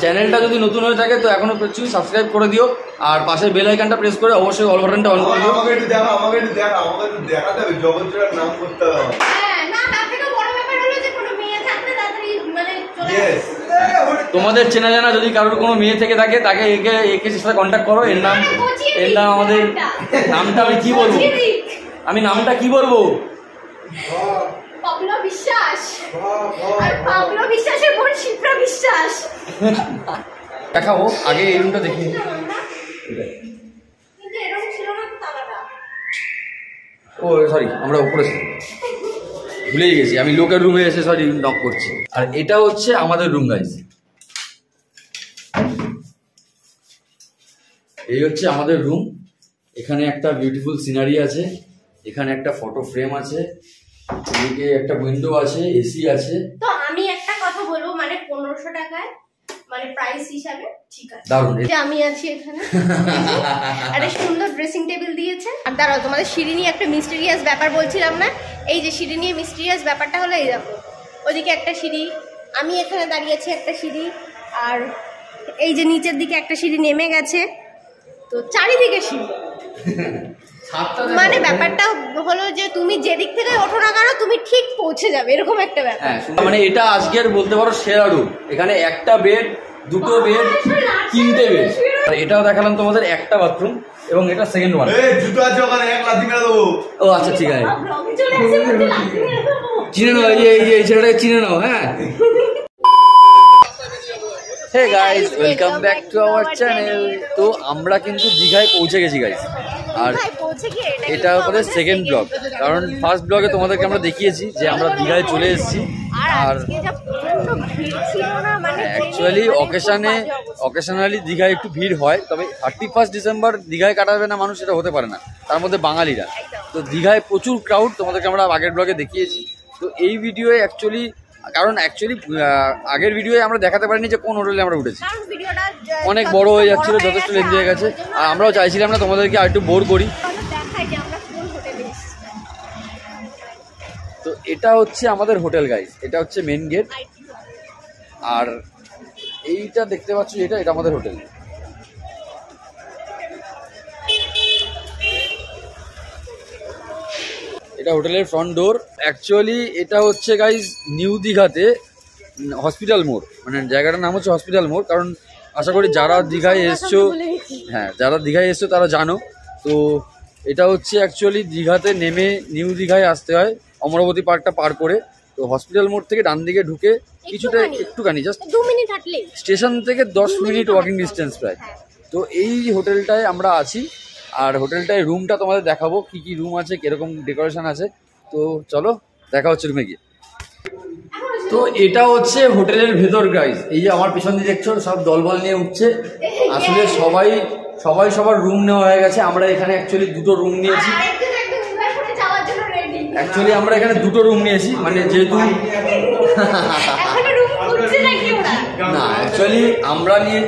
চ্যানেলটা যদি নতুন হয়ে থাকে তো এখনো কিছু সাবস্ক্রাইব করে দিও আর পাশের বেল আইকনটা প্রেস করে অবশ্যই অল বাটনটা অন করে দিও। আমাকে একটু দেখাতে হবে জগৎজোড়ার নাম করতে হবে। হ্যাঁ না তার থেকে বড় ব্যাপার হলো যে কোনো মেয়ে থাকলে তাড়াতাড়ি মানে চলে আসে। তোমাদের চেনা জানা যদি কারোর কোনো মেয়ে থেকে থাকে তাকে একে সাথে কন্ট্যাক্ট করো। এর নাম আমাদের নামটা আমি কি বলবো, আমি নামটা কি বলবো, পাবলো বিশ্বাস। আর পাবলো বিশ্বাসের বোন শিপ্রা বিশ্বাস। দেখাবো আগে এই রুমটা দেখি। কিন্তু এরকম ছিল না তালাটা। ও সরি, আমরা উপরে ভুলেই গেছি, আমি লোকের রুমে এসে সরি নক করছি। আর এটা হচ্ছে আমাদের রুম গাইস, এই হচ্ছে আমাদের রুম। এখানে একটা বিউটিফুল সিনারি আছে, এখানে একটা ফটো ফ্রেম আছে, এদিকে একটা উইন্ডো আছে, এসি আছে। তো আমি একটা কথা বলবো, মানে 1500 টাকায় মানে প্রাইস হিসাবে ঠিক আছে, দারুণ। যে আমি আছি এখানে একটা সুন্দর ড্রেসিং টেবিল দিয়েছে। আর দাঁড়াও, তোমাদের সিঁড়ি নিয়ে একটা মিস্টেরিয়াস ব্যাপার বলছিলাম না, এই যে সিঁড়ি নিয়ে মিস্টেরিয়াস ব্যাপারটা হলো এই দেখো, ওদিকে একটা সিঁড়ি, আমি এখানে দাঁড়িয়েছি একটা সিঁড়ি, আর এই যে নিচের দিকে একটা সিঁড়ি নেমে গেছে, তো চারিদিকে সিঁড়ি। মানে ব্যাপারটা হলো যে তুমি যেদিক থেকে ওঠো না কেন তুমি ঠিক পৌঁছে যাবে, এরকম একটা ব্যাপার। মানে এটা আজকের বলতে পারো সেরা রুম। এখানে একটা বেড, দুটো বেড, তিনটে বেড। আর এটাও দেখালাম তোমাদের, একটা বাথরুম এবং এটা সেকেন্ড ওয়ান। জুতো আছে ওখানে, এক লাথি মেরে দেবো। ও আচ্ছা ঠিক আছে, চিনে নাও, এই ছেলেটাকে চিনে নাও। হ্যাঁ, hey guys, welcome back to our channel. তো আমরা কিন্তু দীঘায় পৌঁছে গেছি গাইস, আর এটা আমাদের সেকেন্ড ব্লগ। কারণ ফার্স্ট ব্লগে তোমাদেরকে আমরা দেখিয়েছি যে আমরা দীঘায় চলে এসেছি। আর অ্যাকচুয়ালি অকেশনালি দীঘায় একটু ভিড় হয়, তবে 31 ডিসেম্বর দীঘায় কাটাবে না মানুষ, এটা হতে পারে না, তার মধ্যে বাঙালিরা। তো দীঘায় প্রচুর ক্রাউড, তোমাদেরকে আমরা আগের ব্লগে দেখিয়েছি। তো এই ভিডিওয়ে অ্যাকচুয়ালি আগের ভিডিওয়ে আমরা দেখাতে পারিনি যে কোন হোটেলে আমরা উঠেছি, অনেক বড় হয়ে যাচ্ছিল, যথেষ্ট লেন্থি হয়ে গেছে। আর আমরাও চাইছিলাম না তোমাদেরকে আর একটু বোর করি। তো এটা হচ্ছে আমাদের হোটেল গাইস, এটা হচ্ছে মেন গেট। আর এইটা দেখতে পাচ্ছ, এটা আমাদের হোটেল। এটা হোটেলের ফ্রন্ট ডোর। অ্যাকচুয়ালি এটা হচ্ছে গাইস নিউ দীঘাতে হসপিটাল মোড়, মানে জায়গাটার নাম হচ্ছে হসপিটাল মোড়। কারণ আশা করি যারা দীঘায় এসছো, হ্যাঁ যারা দীঘায় এসছো তারা জানো। তো এটা হচ্ছে অ্যাকচুয়ালি দীঘাতে নেমে নিউ দীঘায় আসতে হয় অমরাবতী পার্কটা পার করে। তো হসপিটাল মোড় থেকে ডান দিকে ঢুকে কিছুটা একটুখানি জাস্ট 2 মিনিট হাঁটলে স্টেশন থেকে 10 মিনিট ওয়াকিং ডিস্টেন্স প্রায়। তো এই হোটেলটায় আমরা আছি, আর হোটেলটায় রুমটা তোমাদের দেখাবো, কি কি রুম আছে, কিরকম ডেকোরেশন আছে। তো চলো দেখা হচ্ছে রুমে গিয়ে। তো এটা হচ্ছে হোটেলের ভেতর গাইস, এই যে আমার পিছন দিয়ে দেখছো সব দলবল নিয়ে উঠছে। আসলে সবাই সবার রুম নেওয়া হয়ে গেছে। আমরা এখানে অ্যাকচুয়ালি দুটো রুম নিয়েছি, আমরা এখানে দুটো রুম নিয়েছি, মানে যেহেতু না অ্যাকচুয়ালি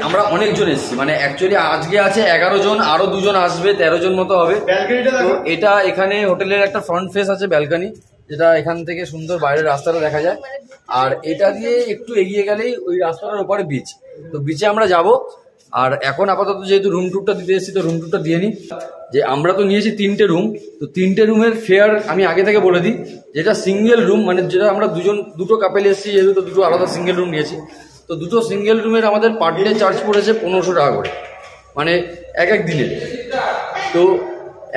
আমরা অনেকজন এসেছি, মানে অ্যাকচুয়ালি আজকে আছে 11 জন, আরো 2 জন আসবে, 13 জন মতো হবে। তো এটা এখানে হোটেলের একটা ফ্রন্ট ফেস আছে ব্যালকনি, যেটা এখান থেকে সুন্দর বাইরের রাস্তাটা দেখা যায়। আর এটা দিয়ে একটু এগিয়ে গেলেই ওই রাস্তাটার উপরে বিচ, তো বিচে আমরা যাব। আর এখন আপাতত যেহেতু রুম টুরটা দিতে এসেছি, তো রুম টুরটা দিয়ে নিই। যে আমরা তো নিয়েছি 3টে রুম, তো 3টে রুমের ফেয়ার আমি আগে থেকে বলে দিই। যেটা সিঙ্গেল রুম, মানে যেটা আমরা দুটো কাপেল এসেছি যেহেতু, তো দুটো আলাদা সিঙ্গেল রুম নিয়েছি। তো দুটো সিঙ্গেল রুমের আমাদের পার ডে চার্জ পড়েছে 1500 টাকা করে, মানে এক দিনের। তো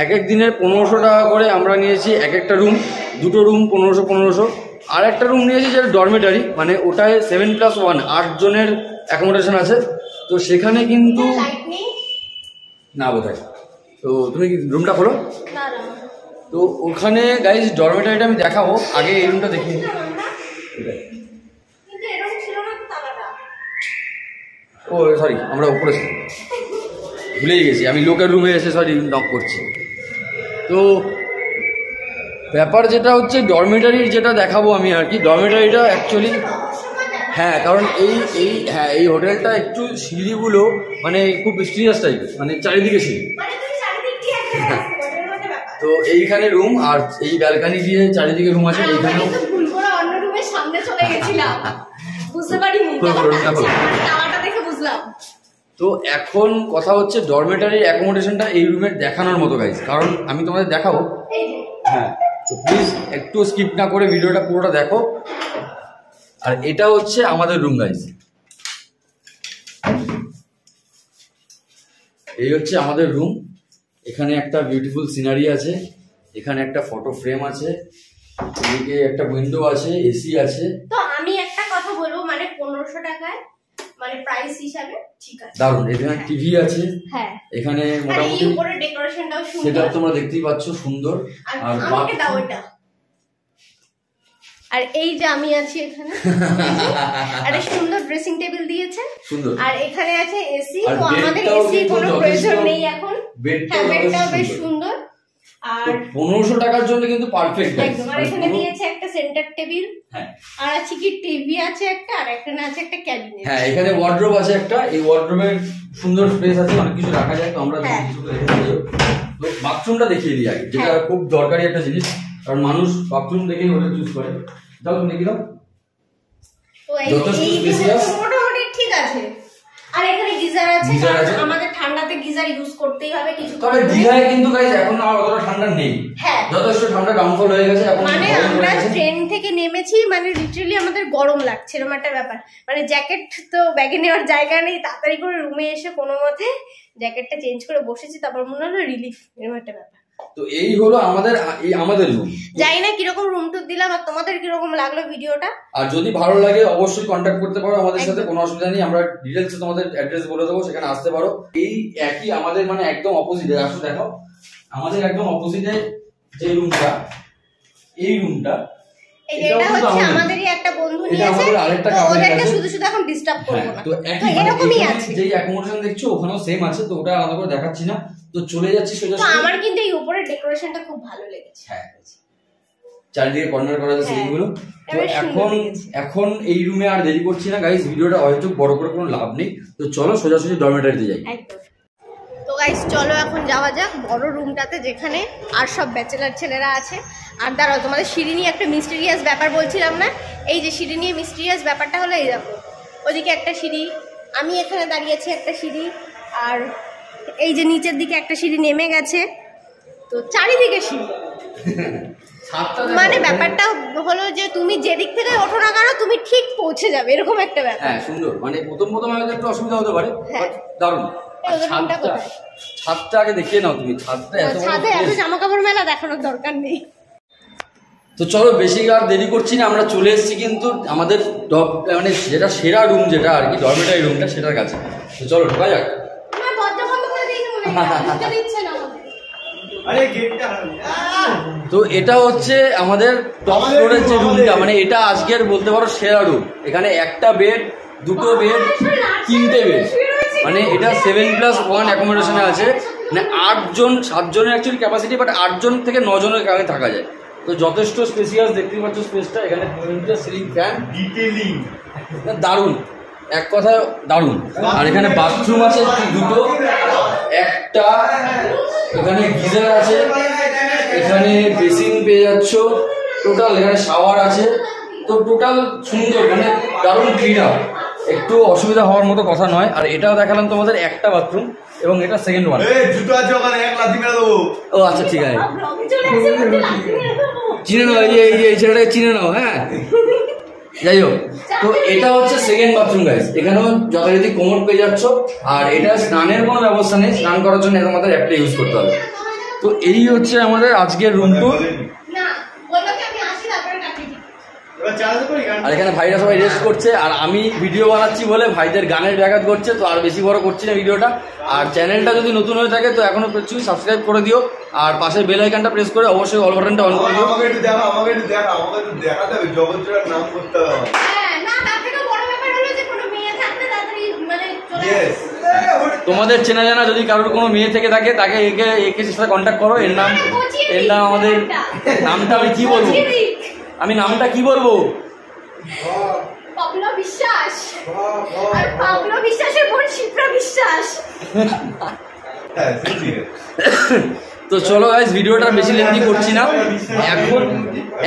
এক দিনের 1500 টাকা করে আমরা নিয়েছি এক একটা রুম। দুটো রুম 1500। আর একটা রুম নিয়েছি যেটা ডরমেটারি, মানে ওটায় 7+1 8 জনের অ্যাকোমোডেশন আছে। তো সেখানে কিন্তু না বোধহয়, তো তুমি রুমটা খোলো। তো ওখানে গাইজ ডরমেটারিটা আমি দেখাবো, আগে এই রুমটা দেখি। ও সরি, আমরা উপরে ভুলেই গেছি, আমি লোকের রুমে এসে সরি নক করছি। তো ব্যাপার যেটা হচ্ছে ডরমেটারির যেটা দেখাবো আমি আর কি, ডরমেটারিটা অ্যাকচুয়ালি হ্যাঁ, কারণ এই হোটেলটা একটু সিঁড়িগুলো মানে খুব মিস্টিরিয়াস টাইপের, মানে চারিদিকে সিঁড়ি। তো এইখানে রুম, আর এই ব্যালকানি দিয়ে চারিদিকে রুম আছে। এইখানেও বুঝতে পারিনি, তো এখন কথা হচ্ছে ডরমেটারি অ্যাকোমোডেশনটা এই রুমের দেখানোর মতো গাইজ, কারণ আমি তোমাদের দেখাবো। হ্যাঁ, তো প্লিজ একটু স্কিপ না করে ভিডিওটা পুরোটা দেখো। আর এটা হচ্ছে আমাদের রুম গাইজ, এই হচ্ছে আমাদের রুম। এখানে একটা বিউটিফুল সিনারি আছে, এখানে একটা ফটো ফ্রেম আছে, এদিকে একটা উইন্ডো আছে, এসি আছে। তো আমি একটা কথা বলবো, মানে 1500 টাকায় মানে প্রাইস হিসাবে ঠিক আছে, দারুণ। এখানে টিভি আছে, হ্যাঁ এখানে মোটামুটি উপরে ডেকোরেশনটাও সুন্দর, সেটা তোমরা দেখতেই পাচ্ছ সুন্দর। আর আমাকে দাও এটা। আর এই যে আমি আছি এখানে, একটা সুন্দর ড্রেসিং টেবিল দিয়েছে সুন্দর। আর এখানে আছে এসি। আর তো আমাদের বেডটাও এসি কোনো কিন্তু প্রয়োজন যথেষ্ট, নেই এখন। বেডটাও বেডটাও বেশ সুন্দর। সুন্দর। আর 1500 টাকার জন্য কিন্তু পারফেক্ট। একদম। আর এখানে দিয়েছে একটা সেন্টার টেবিল, হ্যাঁ, আর আছে কি টিভি আছে একটা, আর এখানে আছে একটা ক্যাবিনেট। হ্যাঁ, এখানে ওয়ার্ড্রোব আছে একটা, এই ওয়ার্ড্রোবের সুন্দর স্পেস আছে, অনেক কিছু রাখা যায়। তো আমরা কিছু রেখে দিই। তো বাথরুমটা দেখিয়ে দিই আগে, যেটা খুব দরকারি একটা জিনিস, কারণ মানুষ বাথরুম দেখেই হোটেল চুজ করে। দাও তুমি দেখি দাও। তো এই মোটামুটি ঠিক আছে। আর এখানে গিজার আছে, কারণ আমাদের ঠান্ডাতে গিজার ইউজ করতেই হবে কিছু। তবে দীঘায় কিন্তু গাইস এখন আর অতটা ঠান্ডা নেই, হ্যাঁ যথেষ্ট ঠান্ডা ডাউনফল হয়ে গেছে এখন। মানে আমরা ট্রেন থেকে নেমেছি, মানে লিটারালি আমাদের গরম লাগছে, এরকম একটা ব্যাপার। মানে জ্যাকেট তো ব্যাগে নেওয়ার জায়গা নেই, তাড়াতাড়ি করে রুমে এসে কোনো মতে জ্যাকেটটা চেঞ্জ করে বসেছি, তারপর মনে হলো রিলিফ, এরকম একটা ব্যাপার। তো এই হলো আমাদের রুম। জানি না কিরকম রুম টুর দিলাম, আর তোমাদের কিরকম লাগলো ভিডিওটা। আর যদি ভালো লাগে অবশ্যই কন্ট্যাক্ট করতে পারো আমাদের সাথে, কোনো অসুবিধা নেই। আমরা ডিটেলসে তোমাদের অ্যাড্রেস বলে দেবো, সেখানে আসতে পারো। এই একই আমাদের মানে একদম অপোজিটে, আসো দেখো আমাদের একদম অপোজিটে যে রুমটা, এই রুমটা এটা হচ্ছে আমাদেরই একটা বন্ধু নিয়েছে, তো ওদেরকে শুধু শুধু এখন ডিস্টার্ব করব না। তো এরকমই আছে, যেই অ্যাকোমোডেশন দেখছো ওখানেও সেম আছে, তো ওটা আলাদা করে দেখাচ্ছি না। তো চলে যাচ্ছি সোজা। তো আমার কিন্তু এই উপরের ডেকোরেশনটা খুব ভালো লেগেছে। হ্যাঁ, চারিদিকে কর্নার করা আছে সেইগুলো। তো এখন এই রুমে আর দেরি করছি না গাইস, ভিডিওটা হয়তো বড় করে কোনো লাভ নেই। তো চলো সোজাসুজি ডরমেটারিতে যাই। একদম। তো গাইস চলো এখন যাওয়া যাক বড় রুমটাতে, যেখানে আর সব ব্যাচেলার ছেলেরা আছে। আর দাঁড়াও, তোমাদের সিঁড়ি নিয়ে একটা মিস্টেরিয়াস ব্যাপার বলছিলাম না, এই যে সিঁড়ি নিয়ে মিস্টেরিয়াস ব্যাপারটা হলো এই দেখো, ওদিকে একটা সিঁড়ি, আমি এখানে দাঁড়িয়েছি একটা সিঁড়ি, আর এই যে নিচের দিকে একটা সিঁড়ি নেমে গেছে, তো চারিদিকে সিঁড়ি। মানে ব্যাপারটা হলো যে তুমি যেদিক থেকে ওঠো না কেন তুমি ঠিক পৌঁছে যাবে, এরকম একটা ব্যাপার। হ্যাঁ সুন্দর। মানে প্রথম হয়তো একটু অসুবিধা হতে পারে, দারুণ। ছাদটা আগে দেখিয়ে নাও তুমি, ছাদে এত জামা কাপড় মেলা দেখানোর দরকার নেই। তো চলো বেশি আর দেরি করছি না, আমরা চলে এসেছি কিন্তু আমাদের মানে যেটা সেরা রুম, যেটা আর কি ডরমেটারি রুমটা, সেটার কাছে। তো চলো ঢোকা যাক। তো এটা হচ্ছে আমাদের টপ ফ্লোরের যে রুমটা, মানে এটা আজকের বলতে পারো সেরা রুম। এখানে একটা বেড, দুটো বেড, তিনটে বেড, মানে এটা 7+1 অ্যাকোমোডেশনে আছে। মানে 7 জনের অ্যাকচুয়ালি ক্যাপাসিটি, বাট 8 জন থেকে 9 জনের এখানে থাকা যায়। তো যথেষ্ট স্পেসিয়াস, দেখতেই পাচ্ছ স্পেসটা। এখানে সিলিং ফ্যান, ডিটেইলিং দারুণ, এক কথায় দারুণ। আর এখানে বাথরুম আছে দুটো, একটা এখানে গিজার আছে, এখানে বেসিন পেয়ে যাচ্ছ, টোটাল এখানে শাওয়ার আছে। তো টোটাল সুন্দর, মানে দারুণ ক্লিন আপ, একটু অসুবিধা হওয়ার মতো কথা নয়। আর এটাও দেখালাম তোমাদের একটা বাথরুম, এবং এটা সেকেন্ড ওয়ান। ও আচ্ছা ঠিক আছে, চিনে নাও, এই ছেলেটাকে চিনে নাও। হ্যাঁ যাই হোক, তো এটা হচ্ছে সেকেন্ড বাথরুম গাইস। এখানেও যথারীতি কোমর পেয়ে যাচ্ছ। আর এটা স্নানের কোনো ব্যবস্থা নেই, স্নান করার জন্য আমাদের একটা ইউজ করতে হবে। তো এই হচ্ছে আমাদের আজকের রুম টুর। আর এখানে ভাইরা সবাই রেস্ট করছে, আর আমি ভিডিও বানাচ্ছি বলে ভাইদের গানের ব্যাঘাত করছে। তো আর বেশি বড় করছি না ভিডিওটা। আর চ্যানেলটা যদি নতুন হয়ে থাকে তো এখনো কিছু সাবস্ক্রাইব করে দিও, আর পাশের বেল আইকনটা প্রেস করে অবশ্যই অল বাটনটা অন করে দিও। আমাকে একটু দেখাতে হবে, জগৎজোড়ার নাম করতে হবে। তোমাদের চেনা জানা যদি কারোর কোনো মেয়ে থেকে থাকে, তাকে একে সাথে কন্ট্যাক্ট করো। এর নাম আমাদের নামটা আমি কি বলবো, আমি নামটা কি বলবো, পাবলো বিশ্বাস। আর পাবলো বিশ্বাসের বোন শিপ্রা বিশ্বাস। তো তো চলো গাইস, ভিডিওটা বেশি লেন্থি করছি না।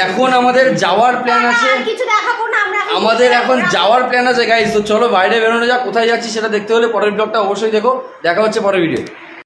এখন আমাদের যাওয়ার প্ল্যান আছে, কিছু দেখাবো না আমরা, আমাদের এখন যাওয়ার প্ল্যান আছে গাইস। তো চলো বাইরে বেরোনো যাক, কোথায় যাচ্ছি সেটা দেখতে হলে পরের ব্লগটা অবশ্যই দেখো। দেখা হচ্ছে পরের ভিডিও।